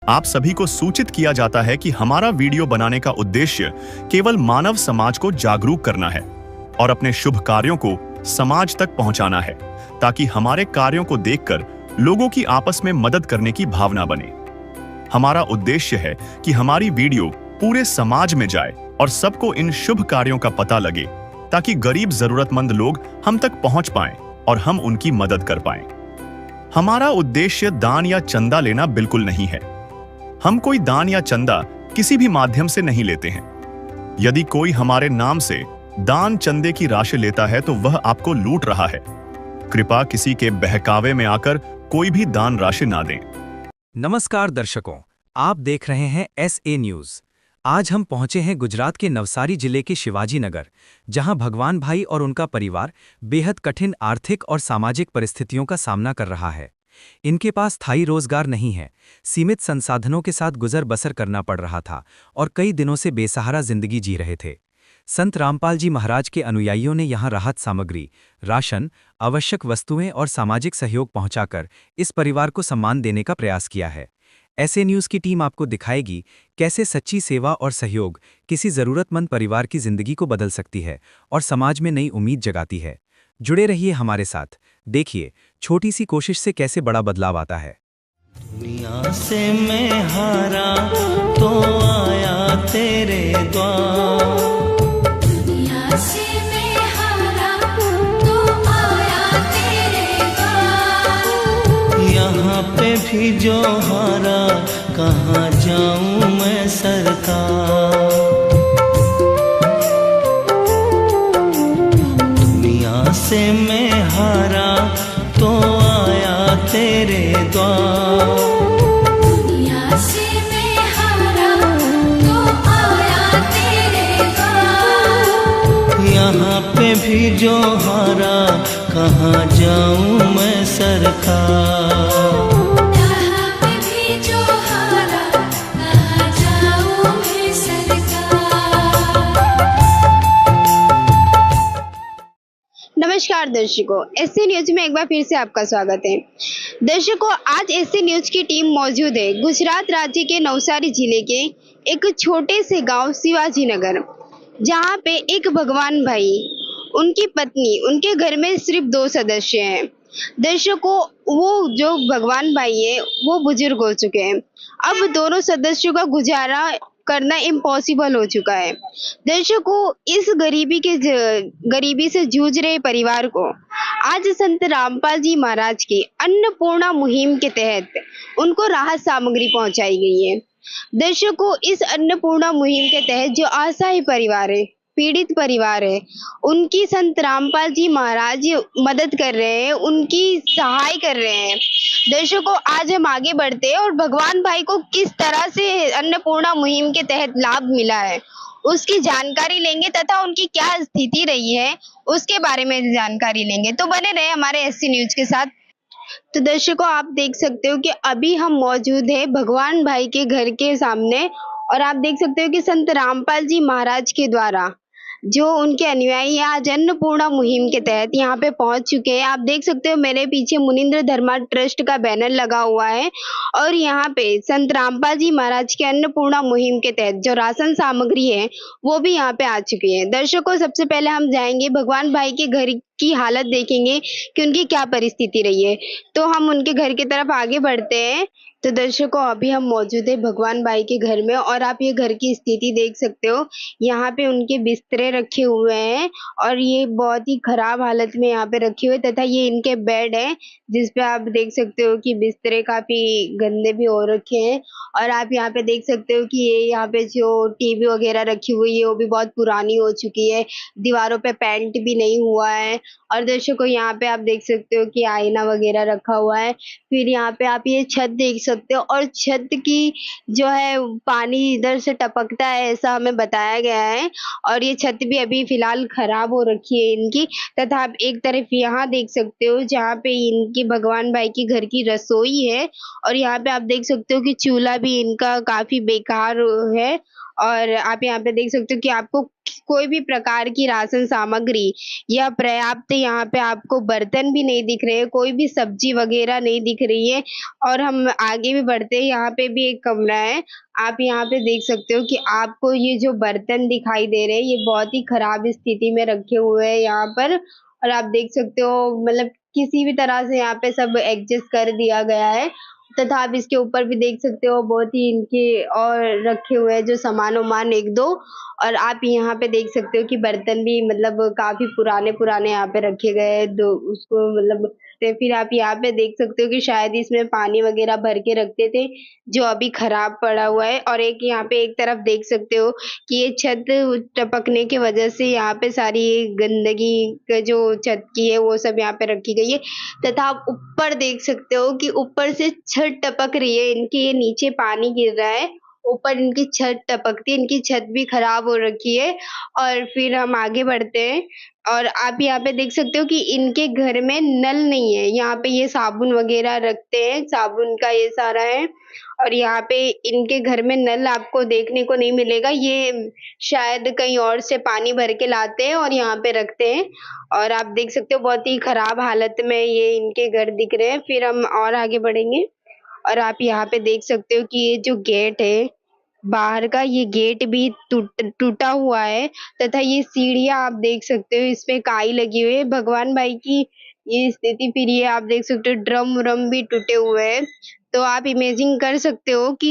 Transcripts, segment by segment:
आप सभी को सूचित किया जाता है कि हमारा वीडियो बनाने का उद्देश्य केवल मानव समाज को जागरूक करना है और अपने शुभ कार्यों को समाज तक पहुंचाना है, ताकि हमारे कार्यों को देखकर लोगों की आपस में मदद करने की भावना बने। हमारा उद्देश्य है कि हमारी वीडियो पूरे समाज में जाए और सबको इन शुभ कार्यों का पता लगे, ताकि गरीब जरूरतमंद लोग हम तक पहुंच पाएं और हम उनकी मदद कर पाएं। हमारा उद्देश्य दान या चंदा लेना बिल्कुल नहीं है। हम कोई दान या चंदा किसी भी माध्यम से नहीं लेते हैं। यदि कोई हमारे नाम से दान चंदे की राशि लेता है तो वह आपको लूट रहा है। कृपया किसी के बहकावे में आकर कोई भी दान राशि ना दें। नमस्कार दर्शकों, आप देख रहे हैं SA न्यूज़। आज हम पहुंचे हैं गुजरात के नवसारी जिले के शिवाजी नगर, जहां भगवान भाई और उनका परिवार बेहद कठिन आर्थिक और सामाजिक परिस्थितियों का सामना कर रहा है। इनके पास स्थायी रोजगार नहीं है, सीमित संसाधनों के साथ गुजर बसर करना पड़ रहा था और कई दिनों से बेसहारा जिंदगी जी रहे थे। संत रामपाल जी महाराज के अनुयायियों ने यहां राहत सामग्री, राशन, आवश्यक वस्तुएं और सामाजिक सहयोग पहुंचाकर इस परिवार को सम्मान देने का प्रयास किया है। SA न्यूज़ की टीम आपको दिखाएगी कैसे सच्ची सेवा और सहयोग किसी जरूरतमंद परिवार की जिंदगी को बदल सकती है और समाज में नई उम्मीद जगाती है। जुड़े रहिए हमारे साथ, देखिए छोटी सी कोशिश से कैसे बड़ा बदलाव आता है। दुनिया से मैं हारा तो आया तेरे द्वार, दुनिया से मैं हारा तो आया तेरे द्वार। यहाँ पे भी जो हारा कहाँ जाऊँ मैं सरकार। दुनिया से मैं हारा तो आया तेरे द्वार, दुनिया से मैं हारा तो आया तेरे द्वार। यहाँ पे भी जो हारा कहाँ जाऊँ मैं सरकार। यहाँ पे भी जो हारा कहाँ जाऊँ मैं सरकार। नमस्कार दर्शकों, SA न्यूज में एक बार फिर से आपका स्वागत है। दर्शकों, आज SA न्यूज की टीम मौजूद है गुजरात राज्य के नवसारी जिले के एक छोटे से गांव शिवाजी नगर, जहां पे एक भगवान भाई, उनकी पत्नी, उनके घर में सिर्फ 2 सदस्य हैं। दर्शकों, वो जो भगवान भाई है वो बुजुर्ग हो चुके हैं। अब दोनों सदस्यों का गुजारा करना इम्पॉसिबल हो चुका है। दर्शकों, इस गरीबी से जूझ रहे परिवार को आज संत रामपाल जी महाराज की अन्नपूर्णा मुहिम के तहत उनको राहत सामग्री पहुंचाई गई है। दर्शकों, इस अन्नपूर्णा मुहिम के तहत जो असहाय परिवार है, पीड़ित परिवार है, उनकी संत रामपाल जी महाराज मदद कर रहे हैं, उनकी सहाय कर रहे हैं। दर्शकों, आज हम आगे बढ़ते हैं और भगवान भाई को किस तरह से अन्नपूर्णा मुहिम के तहत लाभ मिला है उसकी जानकारी लेंगे तथा उनकी क्या स्थिति रही है उसके बारे में जानकारी लेंगे। तो बने रहे हमारे SC न्यूज के साथ। तो दर्शकों, आप देख सकते हो कि अभी हम मौजूद है भगवान भाई के घर के सामने और आप देख सकते हो कि संत रामपाल जी महाराज के द्वारा जो उनके अनुयायी आज अन्नपूर्णा मुहिम के तहत यहाँ पे पहुंच चुके हैं। आप देख सकते हो मेरे पीछे मुनिंद्र धर्मा ट्रस्ट का बैनर लगा हुआ है और यहाँ पे संत रामपाल जी महाराज के अन्नपूर्णा मुहिम के तहत जो राशन सामग्री है वो भी यहाँ पे आ चुकी है। दर्शकों, सबसे पहले हम जाएंगे भगवान भाई के घर की हालत देखेंगे कि उनकी क्या परिस्थिति रही है। तो हम उनके घर की तरफ आगे बढ़ते हैं। तो दर्शकों, अभी हम मौजूद है भगवान भाई के घर में और आप ये घर की स्थिति देख सकते हो। यहाँ पे उनके बिस्तरे रखे हुए हैं और ये बहुत ही खराब हालत में यहाँ पे रखे हुए, तथा ये इनके बेड है जिसपे आप देख सकते हो कि बिस्तरे काफी गंदे भी हो रखे हैं। और आप यहाँ पे देख सकते हो कि ये यहाँ पे जो TV वगैरह रखी हुई है वो भी बहुत पुरानी हो चुकी है, दीवारों पे पेंट भी नहीं हुआ है। और दर्शकों, यहाँ पे आप देख सकते हो कि आईना वगैरह रखा हुआ है। फिर यहाँ पे आप ये छत देख सकते हो और छत की जो है पानी इधर से टपकता है ऐसा हमें बताया गया है। और ये छत भी अभी फिलहाल खराब हो रखी है इनकी। तथा आप एक तरफ यहाँ देख सकते हो जहाँ पे इनकी भगवान भाई की घर की रसोई है और यहाँ पे आप देख सकते हो कि चूल्हा भी इनका काफी बेकार है और आप यहाँ पे देख सकते हो कि आपको कोई भी प्रकार की राशन सामग्री या पर्याप्त यहाँ पे आपको बर्तन भी नहीं दिख रहे हैं, कोई भी सब्जी वगैरह नहीं दिख रही है। और हम आगे भी बढ़ते हैं, यहाँ पे भी एक कमरा है। आप यहाँ पे देख सकते हो कि आपको ये जो बर्तन दिखाई दे रहे हैं, ये बहुत ही खराब स्थिति में रखे हुए हैं यहाँ पर। और आप देख सकते हो मतलब किसी भी तरह से यहाँ पे सब एडजस्ट कर दिया गया है। तथा आप इसके ऊपर भी देख सकते हो बहुत ही इनके और रखे हुए हैं जो सामान-वामान 1-2। और आप यहाँ पे देख सकते हो कि बर्तन भी मतलब काफ़ी पुराने-पुराने यहाँ पे रखे गए हैं, दो उसको मतलब ते फिर आप यहाँ पे देख सकते हो कि शायद इसमें पानी वगैरह भर के रखते थे, जो अभी खराब पड़ा हुआ है। और एक यहाँ पे एक तरफ देख सकते हो कि ये छत टपकने की वजह से यहाँ पे सारी ये गंदगी का जो छत की है वो सब यहाँ पे रखी गई है। तथा आप ऊपर देख सकते हो कि ऊपर से छत टपक रही है, इनके ये नीचे पानी गिर रहा है, ऊपर इनकी छत टपकती है, इनकी छत भी खराब हो रखी है। और फिर हम आगे बढ़ते हैं और आप यहाँ पे देख सकते हो कि इनके घर में नल नहीं है, यहाँ पे ये साबुन वगैरह रखते हैं, साबुन का ये सारा है। और यहाँ पे इनके घर में नल आपको देखने को नहीं मिलेगा, ये शायद कहीं और से पानी भर के लाते हैं और यहाँ पे रखते हैं। और आप देख सकते हो बहुत ही खराब हालत में ये इनके घर दिख रहे हैं। फिर हम और आगे बढ़ेंगे और आप यहाँ पे देख सकते हो कि ये जो गेट है, बाहर का ये गेट भी टूटा हुआ है। तथा ये सीढ़ियाँ आप देख सकते हो इसमें काई लगी हुई है। भगवान भाई की ये स्थिति, फिर ये आप देख सकते हो ड्रम-व्रम भी टूटे हुए हैं। तो आप इमेजिन कर सकते हो कि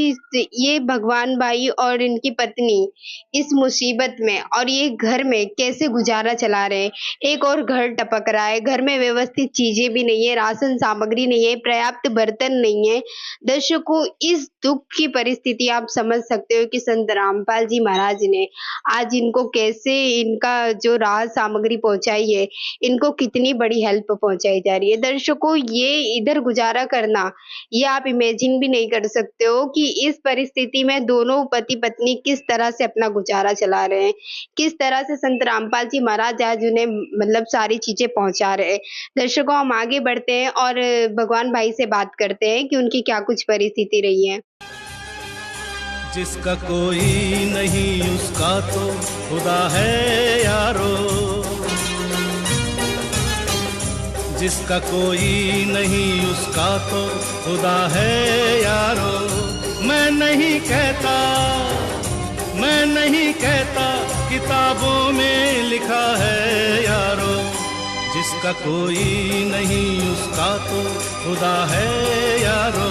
ये भगवान भाई और इनकी पत्नी इस मुसीबत में और ये घर में कैसे गुजारा चला रहे हैं। एक और घर टपक रहा है, घर में व्यवस्थित चीज़ें भी नहीं है, राशन सामग्री नहीं है, पर्याप्त बर्तन नहीं है। दर्शकों, इस दुःख की परिस्थिति आप समझ सकते हो कि संत रामपाल जी महाराज ने आज इनको कैसे इनका जो राहत सामग्री पहुँचाई है, इनको कितनी बड़ी हेल्प पहुँचाई जा रही है। दर्शकों, ये इधर गुजारा करना, ये आप इमेजिन भी नहीं कर सकते हो कि इस परिस्थिति में दोनों पति-पत्नी किस तरह से अपना गुजारा चला रहे हैं, किस तरह से संत रामपाल जी महाराज आज उन्हें मतलब सारी चीज़ें पहुँचा रहे हैं। दर्शकों, हम आगे बढ़ते हैं और भगवान भाई से बात करते हैं कि उनकी क्या कुछ परिस्थिति रही है। जिसका कोई नहीं उसका तो खुदा है यारो, जिसका कोई नहीं उसका तो खुदा है यारो। मैं नहीं कहता किताबों में लिखा है यारो, जिसका कोई नहीं उसका तो खुदा है यारो,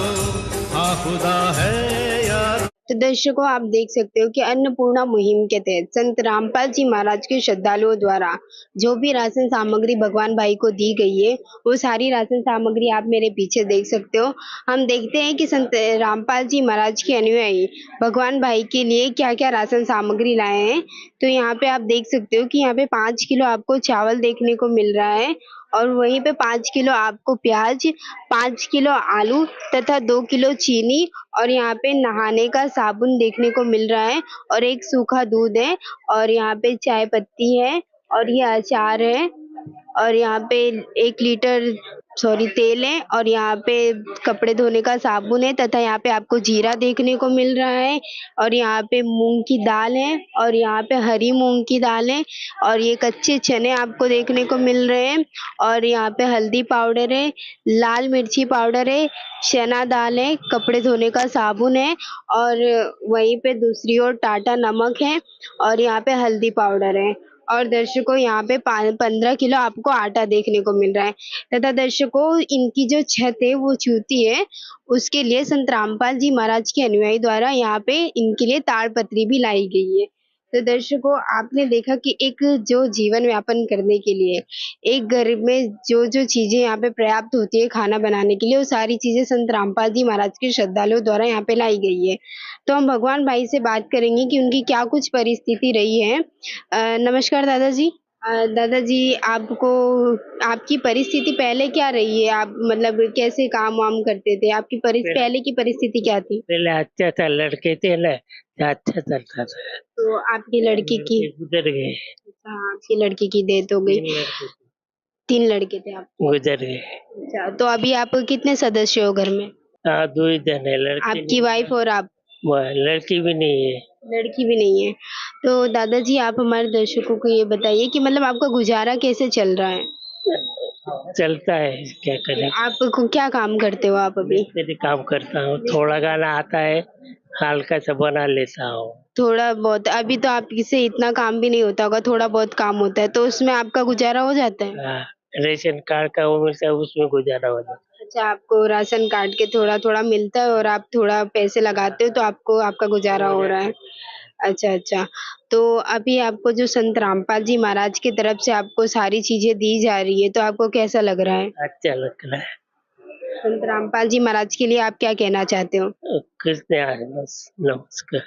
हाँ खुदा है यारो। तो दर्शकों, आप देख सकते हो कि अन्नपूर्णा मुहिम के तहत संत रामपाल जी महाराज के श्रद्धालुओं द्वारा जो भी राशन सामग्री भगवान भाई को दी गई है, वो सारी राशन सामग्री आप मेरे पीछे देख सकते हो। हम देखते हैं कि संत रामपाल जी महाराज के अनुयायी भगवान भाई के लिए क्या-क्या राशन सामग्री लाए हैं। तो यहाँ पे आप देख सकते हो कि यहाँ पे 5 किलो आपको चावल देखने को मिल रहा है और वहीं पे 5 किलो आपको प्याज, 5 किलो आलू तथा 2 किलो चीनी और यहाँ पे नहाने का साबुन देखने को मिल रहा है और एक सूखा दूध है और यहाँ पे चाय पत्ती है और ये अचार है और यहाँ पे 1 लीटर तेल है और यहाँ पे कपड़े धोने का साबुन है तथा यहाँ पे आपको जीरा देखने को मिल रहा है और यहाँ पे मूंग की दाल है और यहाँ पे हरी मूंग की दाल है और ये कच्चे चने आपको देखने को मिल रहे हैं और यहाँ पे हल्दी पाउडर है, लाल मिर्ची पाउडर है, चना दाल है, कपड़े धोने का साबुन है और वहीं पे दूसरी ओर टाटा नमक है और यहाँ पे हल्दी पाउडर है। और दर्शकों, यहाँ पे 15 किलो आपको आटा देखने को मिल रहा है तथा दर्शकों, इनकी जो छत है वो चूती है, उसके लिए संत रामपाल जी महाराज के अनुयायी द्वारा यहाँ पे इनके लिए ताड़पत्री भी लाई गई है। तो दर्शकों, आपने देखा कि एक जो जीवन यापन करने के लिए एक घर में जो चीजें यहाँ पे पर्याप्त होती है खाना बनाने के लिए, वो सारी चीजें संत रामपाल जी महाराज के श्रद्धालुओं द्वारा यहाँ पे लाई गई है। तो हम भगवान भाई से बात करेंगे कि उनकी क्या कुछ परिस्थिति रही है। नमस्कार दादाजी। दादाजी, आपको आपकी परिस्थिति पहले क्या रही है? आप मतलब कैसे काम वाम करते थे? आपकी पहले की परिस्थिति क्या थी? पहले अच्छा था, लड़के थे ना तो अच्छा चलता था। तो आपकी लड़की की गुजर गए, अच्छा, आपकी लड़की की डेथ हो गई। 3 लड़के थे आप? गुजर गए। अच्छा, तो अभी आप कितने सदस्य हो घर में? हाँ, 2 ही जन है, लड़की आपकी वाइफ और आप? लड़की भी नहीं है। लड़की भी नहीं है। तो दादाजी आप हमारे दर्शकों को ये बताइए कि मतलब आपका गुजारा कैसे चल रहा है? चलता है, क्या करें। आप क्या काम करते हो आप अभी? मिस्त्री काम करता हूँ, थोड़ा गाना आता है, हल्का सा बना लेता हूँ। थोड़ा बहुत अभी तो आपसे इतना काम भी नहीं होता होगा, थोड़ा बहुत काम होता है, तो उसमें आपका गुजारा हो जाता है? हाँ, रेशन कार्ड का वो मिलता है, उसमें गुजारा हो जाता अच्छा, आपको राशन कार्ड के थोड़ा-थोड़ा मिलता है और आप थोड़ा पैसे लगाते हो तो आपको आपका गुजारा हो रहा है। अच्छा, अच्छा। तो अभी आपको जो संत रामपाल जी महाराज की तरफ से आपको सारी चीज़ें दी जा रही है, तो आपको कैसा लग रहा है? है। अच्छा लग रहा है। संत रामपाल जी महाराज के लिए आप क्या कहना चाहते हो? कुछ नहीं है, बस नमस्कार।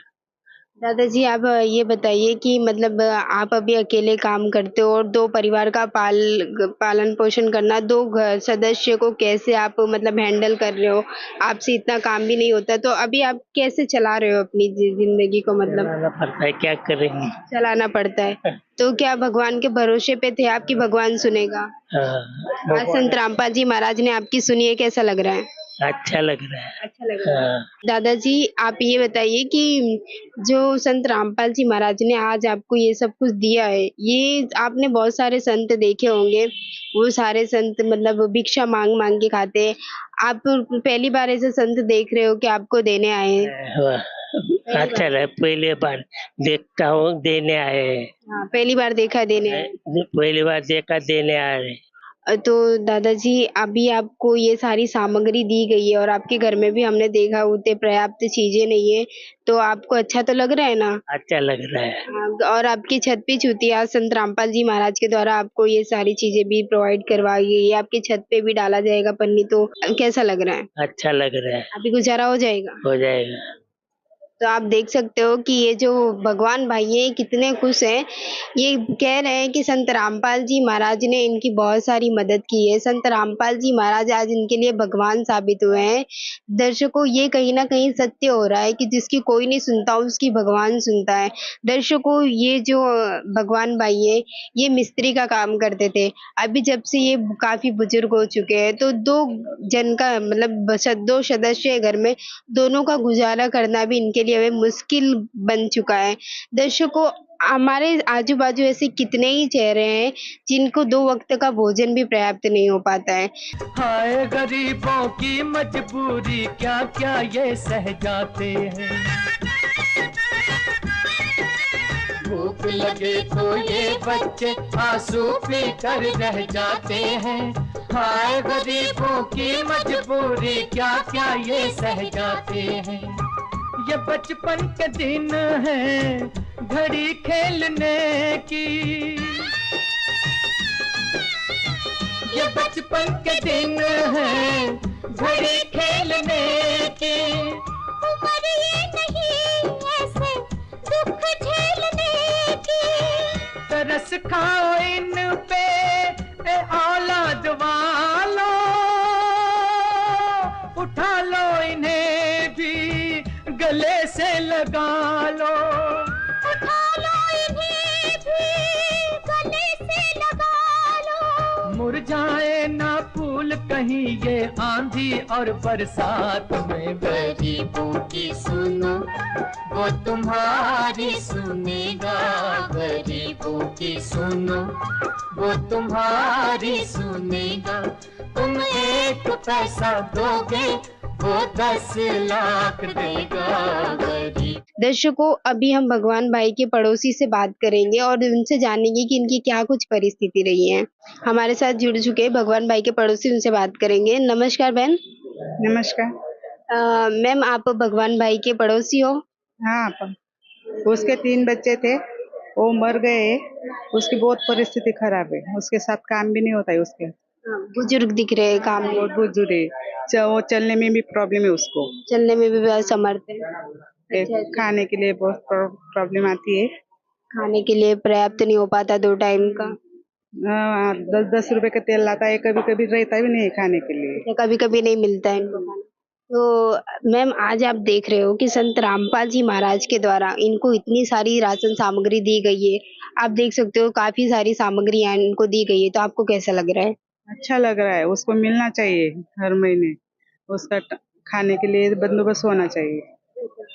दादाजी आप ये बताइए कि मतलब आप अभी अकेले काम करते हो और 2 परिवार का पालन-पोषण करना 2 सदस्य को कैसे आप मतलब हैंडल कर रहे हो? आपसे इतना काम भी नहीं होता, तो अभी आप कैसे चला रहे हो अपनी ज़िंदगी को मतलब? चलाना पड़ता है, क्या करेंगे। चलाना पड़ता है। तो क्या भगवान के भरोसे पे थे आप कि भगवान सुनेगा? हाँ, आज संत रामपाल जी महाराज ने आपकी सुनी है, कैसा लग रहा है? अच्छा लग रहा है। अच्छा लग रहा है। हाँ, दादाजी आप ये बताइए कि जो संत रामपाल जी महाराज ने आज आपको ये सब कुछ दिया है, ये आपने बहुत सारे संत देखे होंगे, वो सारे संत मतलब भिक्षा माँग-माँग के खाते हैं। आप पहली बार ऐसे संत देख रहे हो कि आपको देने आए हैं? वाह, अच्छा रहा, पहली बार देखता हूँ, देने आए हैं। हाँ, पहली बार देखा देने आए हैं। पहली बार देखा, देने आए हैं। तो दादाजी अभी आपको ये सारी सामग्री दी गई है और आपके घर में भी हमने देखा उतने पर्याप्त चीज़ें नहीं है, तो आपको अच्छा तो लग रहा है ना? अच्छा लग रहा है। हाँ, और आपकी छत पे चूतिया संत रामपाल जी महाराज के द्वारा आपको ये सारी चीज़ें भी प्रोवाइड करवाई गई है, आपकी छत पे भी डाला जाएगा पन्नी तो कैसा लग रहा है? अच्छा लग रहा है, अभी गुज़ारा हो जाएगा? हो जाएगा। तो आप देख सकते हो कि ये जो भगवान भाई हैं ये कितने खुश हैं। ये कह रहे हैं कि संत रामपाल जी महाराज ने इनकी बहुत सारी मदद की है। संत रामपाल जी महाराज आज इनके लिए भगवान साबित हुए हैं। दर्शकों ये कहीं न कहीं सत्य हो रहा है कि जिसकी कोई नहीं सुनता उसकी भगवान सुनता है। दर्शकों ये जो भगवान भाई हैं ये मिस्त्री का काम करते थे। अभी जब से ये काफ़ी बुजुर्ग हो चुके हैं तो 2 जन का मतलब 2 सदस्य है घर में, दोनों का गुज़ारा करना भी इनके लिए अब मुश्किल बन चुका है। दर्शकों हमारे आजू-बाजू ऐसे कितने ही चेहरे हैं जिनको 2 वक़्त का भोजन भी पर्याप्त नहीं हो पाता है। हाय गरीबों की मजबूरी, क्या क्या ये सह जाते हैं। भूख लगे तो ये बच्चे आंसू पी कर रह जाते हैं। हाय गरीबों की मजबूरी, क्या क्या ये सह जाते हैं। ये बचपन के दिन है घड़ी खेलने की, ये बचपन के दिन है घड़ी खेलने की। उम्र ये नहीं ऐसे दुख झेलने की। तरस खाओ इन पे ए औलाद वालो, उठा लो इन्हें भी गले से लगा लो। उठा लो इन्हें भी गले से लगा लो। मुरझाए ना फूल कहीं ये आंधी और बरसात में। गरीबों की सुनो वो तुम्हारी सुनेगा। गरीबों की सुनो वो तुम्हारी सुनेगा। तुम 1 पैसा दोगे वो 10 लाख देगा। गरीब दर्शकों अभी हम भगवान भाई के पड़ोसी से बात करेंगे और उनसे जानेंगे कि इनकी क्या कुछ परिस्थिति रही है। हमारे साथ जुड़ चुके हैं भगवान भाई के पड़ोसी, उनसे बात करेंगे। नमस्कार बहन। नमस्कार। मैम आप भगवान भाई के पड़ोसी हो? हाँ, उसके 3 बच्चे थे, वो मर गए। उसकी बहुत परिस्थिति खराब है, उसके साथ काम भी नहीं होता है उसके। बुजुर्ग दिख रहे हैं, काम बहुत बुजुर्ग है, वो चलने में भी प्रॉब्लम है उसको। चलने में भी असमर्थ है। खाने के लिए बहुत प्रॉब्लम आती है। खाने के लिए पर्याप्त नहीं हो पाता 2 टाइम का। 10-10 रुपए का तेल लाता है, कभी-कभी रहता भी नहीं है खाने के लिए। कभी-कभी नहीं मिलता है इनको खाना। तो मैम आज आप देख रहे हो कि संत रामपाल जी महाराज के द्वारा इनको इतनी सारी राशन सामग्री दी गई है। आप देख सकते हो काफ़ी सारी सामग्रियाँ इनको दी गई है, तो आपको कैसा लग रहा है? अच्छा लग रहा है, उसको मिलना चाहिए हर महीने। उसका खाने के लिए बंदोबस्त होना चाहिए।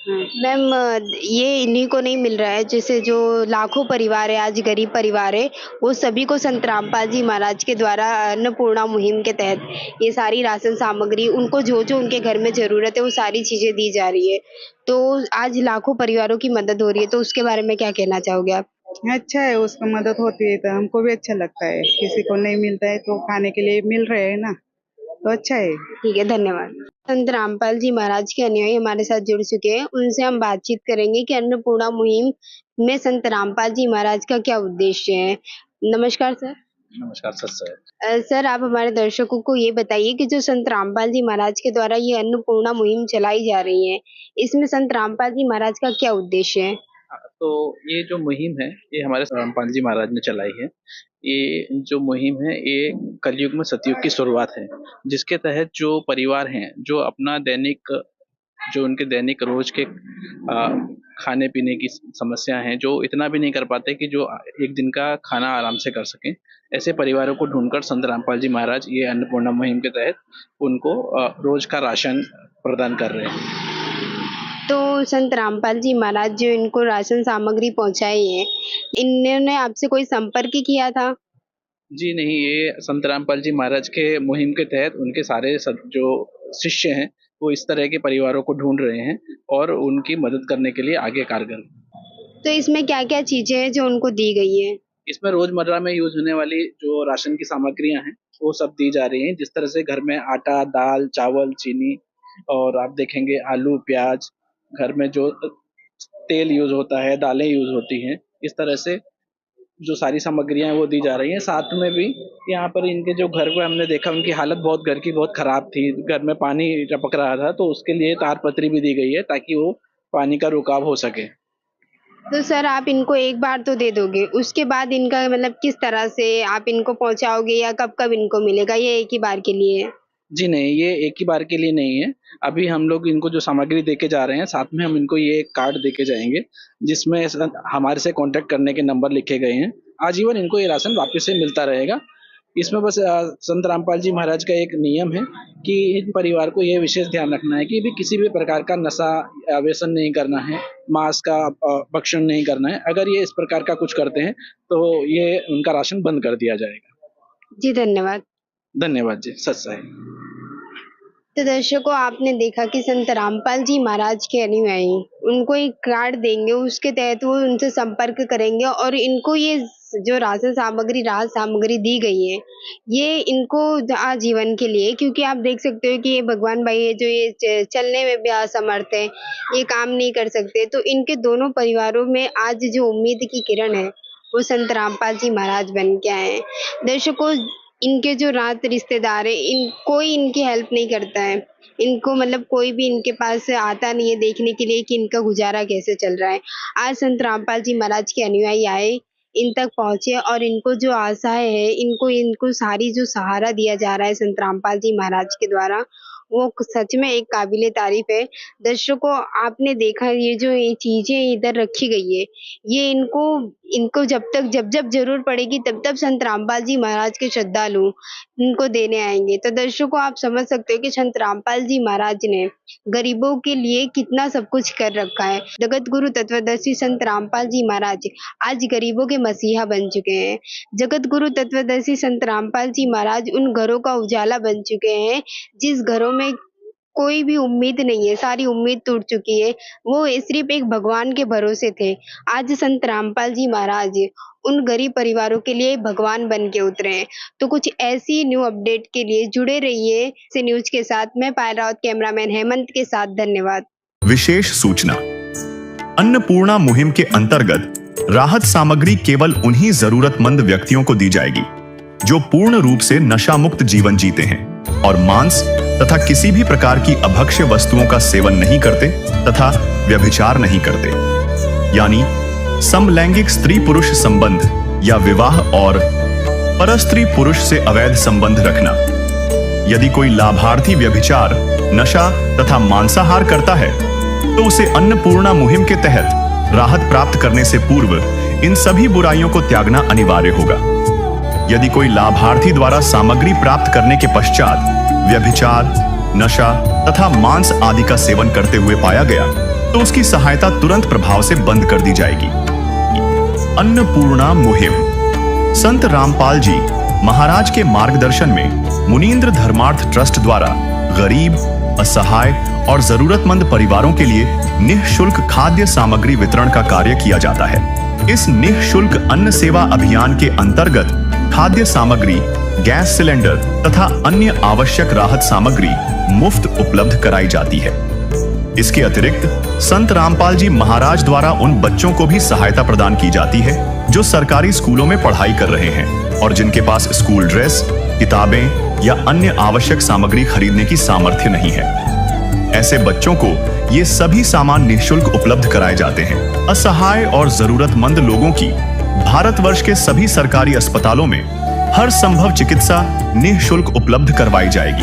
मैम ये इन्हीं को नहीं मिल रहा है, जैसे जो लाखों परिवार है, आज गरीब परिवार है, वो सभी को संत रामपाल जी महाराज के द्वारा अन्नपूर्णा मुहिम के तहत ये सारी राशन सामग्री उनको जो जो उनके घर में जरूरत है वो सारी चीजें दी जा रही है। तो आज लाखों परिवारों की मदद हो रही है, तो उसके बारे में क्या कहना चाहोगे आप? अच्छा है, उसको मदद होती है तो हमको भी अच्छा लगता है। किसी को नहीं मिलता है तो खाने के लिए मिल रहे हैं ना, तो अच्छा है। ठीक है, धन्यवाद। संत रामपाल जी महाराज के अनुयायी हमारे साथ जुड़ चुके हैं, उनसे हम बातचीत करेंगे कि अन्नपूर्णा मुहिम में संत रामपाल जी महाराज का क्या उद्देश्य है। नमस्कार सर। नमस्कार सर। सर, आप हमारे दर्शकों को ये बताइए कि जो संत रामपाल जी महाराज के द्वारा ये अन्नपूर्णा मुहिम चलाई जा रही है, इसमें संत रामपाल जी महाराज का क्या उद्देश्य है? तो ये जो मुहिम है ये हमारे रामपाल जी महाराज ने चलाई है। ये जो मुहिम है ये कलयुग में सतयुग की शुरुआत है, जिसके तहत जो परिवार हैं जो अपना जो उनके दैनिक रोज के खाने पीने की समस्या है, जो इतना भी नहीं कर पाते कि जो एक दिन का खाना आराम से कर सकें, ऐसे परिवारों को ढूंढकर संत रामपाल जी महाराज ये अन्नपूर्णा मुहिम के तहत उनको रोज का राशन प्रदान कर रहे हैं। तो संत रामपाल जी महाराज जो इनको राशन सामग्री पहुंचाई है, इन्होंने आपसे कोई संपर्क किया था? जी नहीं, ये संत रामपाल जी महाराज के मुहिम के तहत उनके सारे जो शिष्य हैं वो इस तरह के परिवारों को ढूंढ रहे हैं और उनकी मदद करने के लिए आगे कारगर। तो इसमें क्या क्या चीजें हैं जो उनको दी गई है? इसमें रोजमर्रा में यूज होने वाली जो राशन की सामग्रियां हैं वो सब दी जा रही हैं, जिस तरह से घर में आटा, दाल, चावल, चीनी और आप देखेंगे आलू, प्याज, घर में जो तेल यूज होता है, दालें यूज होती हैं, इस तरह से जो सारी सामग्रियां हैं वो दी जा रही हैं। साथ में भी यहाँ पर इनके जो घर पे हमने देखा उनकी हालत घर की बहुत खराब थी, घर में पानी टपक रहा था, तो उसके लिए तारपत्री भी दी गई है ताकि वो पानी का रुकाव हो सके। तो सर, आप इनको एक बार तो दे दोगे, उसके बाद इनका मतलब किस तरह से आप इनको पहुंचाओगे या कब कब इनको मिलेगा, ये एक ही बार के लिए है? जी नहीं, ये एक ही बार के लिए नहीं है। अभी हम लोग इनको जो सामग्री देके जा रहे हैं, साथ में हम इनको ये एक कार्ड देके जाएंगे जिसमें हमारे से कांटेक्ट करने के नंबर लिखे गए हैं। आजीवन इनको ये राशन वापस से मिलता रहेगा। इसमें बस संत रामपाल जी महाराज का एक नियम है कि इन परिवार को ये विशेष ध्यान रखना है कि भी किसी भी प्रकार का नशा या व्यसन नहीं करना है, मांस का भक्षण नहीं करना है। अगर ये इस प्रकार का कुछ करते हैं तो ये उनका राशन बंद कर दिया जाएगा। जी धन्यवाद। धन्यवाद जी, सच है। तो दर्शकों, आपने देखा कि संत रामपाल जी महाराज के अनुयायी उनको एक कार्ड देंगे, उसके तहत वो उनसे संपर्क करेंगे और इनको ये जो राशन सामग्री, राहत सामग्री दी गई है, ये इनको आजीवन के लिए, क्योंकि आप देख सकते हो कि ये भगवान भाई है जो ये चलने में भी असमर्थ है, ये काम नहीं कर सकते, तो इनके दोनों परिवारों में आज जो उम्मीद की किरण है वो संत रामपाल जी महाराज बन के आए हैं। दर्शकों, इनके जो रात रिश्तेदार है, कोई इनकी हेल्प नहीं करता है, इनको मतलब कोई भी इनके पास आता नहीं है देखने के लिए कि इनका गुजारा कैसे चल रहा है। आज संत रामपाल जी महाराज के अनुयायी आए, इन तक पहुंचे और इनको जो आशाएं है, इनको सारी जो सहारा दिया जा रहा है संत रामपाल जी महाराज के द्वारा, वो सच में एक काबिले तारीफ है। दर्शकों, आपने देखा ये जो ये चीजें इधर रखी गई है, ये इनको जब जरूर पड़ेगी तब संत रामपाल जी महाराज के श्रद्धालु इनको देने आएंगे। तो दर्शकों, आप समझ सकते हो कि संत रामपाल जी महाराज ने गरीबों के लिए कितना सब कुछ कर रखा है। जगत गुरु तत्वदर्शी संत रामपाल जी महाराज आज गरीबों के मसीहा बन चुके हैं। जगत गुरु तत्वदर्शी संत रामपाल जी महाराज उन घरों का उजाला बन चुके हैं जिस घरों में कोई भी उम्मीद नहीं है, सारी उम्मीद टूट चुकी है, वो सिर्फ एक भगवान के भरोसे थे। आज संत रामपाल जी महाराज उन गरीब परिवारों के लिए भगवान बन के उतरे हैं। तो कुछ ऐसी न्यू अपडेट के लिए जुड़े रहिए से न्यूज के साथ। मैं पायल रावत, कैमरामैन हेमंत के साथ। धन्यवाद। विशेष सूचना, अन्नपूर्णा मुहिम के अंतर्गत राहत सामग्री केवल उन्हीं जरूरतमंद व्यक्तियों को दी जाएगी जो पूर्ण रूप से नशा मुक्त जीवन जीते हैं और मांस तथा किसी भी प्रकार की अभक्ष्य वस्तुओं का सेवन नहीं करते तथा व्यभिचार नहीं करते, यानी समलैंगिक स्त्री पुरुष संबंध या विवाह और परस्त्री पुरुष से अवैध संबंध रखना। यदि कोई लाभार्थी व्यभिचार, नशा तथा मांसाहार करता है तो उसे अन्नपूर्णा मुहिम के तहत राहत प्राप्त करने से पूर्व इन सभी बुराइयों को त्यागना अनिवार्य होगा। यदि कोई लाभार्थी द्वारा सामग्री प्राप्त करने के पश्चात व्यभिचार, नशा तथा मांस आदि का सेवन करते हुए पाया गया तो उसकी सहायता तुरंत प्रभाव से बंद कर दी जाएगी। अन्नपूर्णा मुहिम। संत रामपाल जी महाराज के मार्गदर्शन में मुनींद्र धर्मार्थ ट्रस्ट द्वारा गरीब, असहाय और जरूरतमंद परिवारों के लिए निःशुल्क खाद्य सामग्री वितरण का कार्य किया जाता है। इस निःशुल्क अन्न सेवा अभियान के अंतर्गत खाद्य सामग्री, गैस सिलेंडर तथा अन्य आवश्यक राहत सामग्री मुफ्त उपलब्ध कराई जाती है। इसके अतिरिक्त संत रामपाल जी महाराज द्वारा उन बच्चों को भी सहायता प्रदान की जाती है जो सरकारी स्कूलों में पढ़ाई कर रहे हैं और जिनके पास स्कूल ड्रेस, किताबें या अन्य आवश्यक सामग्री खरीदने की सामर्थ्य नहीं है। ऐसे बच्चों को ये सभी सामान निःशुल्क उपलब्ध कराए जाते हैं। असहाय और जरूरतमंद लोगों की भारतवर्ष के सभी सरकारी अस्पतालों में हर संभव चिकित्सा निःशुल्क उपलब्ध करवाई जाएगी,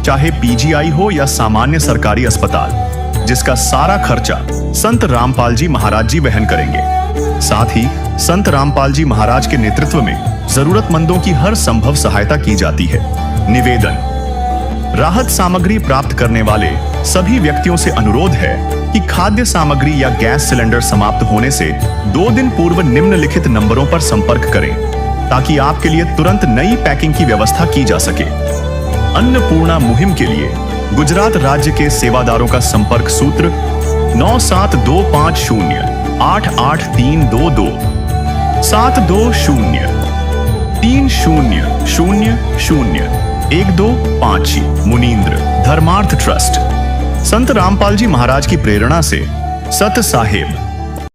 चाहे पीजीआई हो या सामान्य सरकारी अस्पताल, जिसका सारा खर्चा संत रामपाल जी महाराज जी वहन करेंगे। साथ ही संत रामपाल जी महाराज के नेतृत्व में जरूरतमंदों की हर संभव सहायता की जाती है। निवेदन। राहत सामग्री प्राप्त करने वाले सभी व्यक्तियों से अनुरोध है कि खाद्य सामग्री या गैस सिलेंडर समाप्त होने से 2 दिन पूर्व निम्नलिखित नंबरों पर संपर्क करें ताकि आपके लिए तुरंत नई पैकिंग की व्यवस्था की जा सके। अन्नपूर्णा मुहिम के लिए गुजरात राज्य के सेवादारों का संपर्क सूत्र 9725088322 72030001256 मुनींद्र धर्मार्थ ट्रस्ट। संत रामपाल जी महाराज की प्रेरणा से सत साहेब